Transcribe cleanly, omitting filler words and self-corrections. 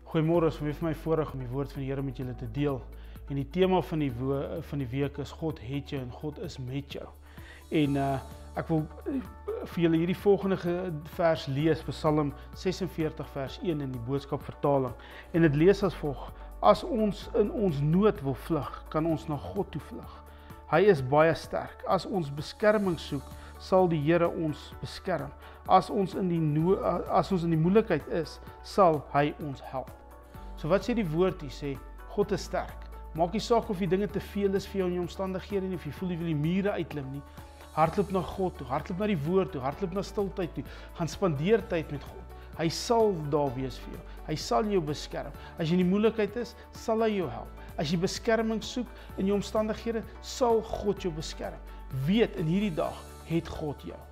Goeiemôre, is vir my voorreg om die woord van die Here met julle te deel. En die tema van die week is God het jou en God is met jou. En ek wil vir julle hierdie volgende vers lees, Psalm 46 vers 1 in die boodskap vertaling. En dit lees as volg: As ons in ons nood wil vlug, kan ons na God toe vlug. Hy is baie sterk. As ons beskerming soek, sal die Here ons beskerm. As ons in die moeilikheid is, sal hy ons help. So wat sê die woord hier? Sê, God is sterk. Maak nie saak of die dinge te veel is vir jou in jou omstandighede nie, of jy voel jy wil die mure uitklim nie. Hardloop na God toe, hardloop na die woord toe, hardloop na stiltyd toe. Gaan spandeer tyd met God. Hy sal daar wees vir jou. Hy sal jou beskerm. As jy in die moeilikheid is, sal hy jou help. As jy beskerming soek in jou omstandighede, sal God jou beskerm. Weet, in hierdie dag het God jou.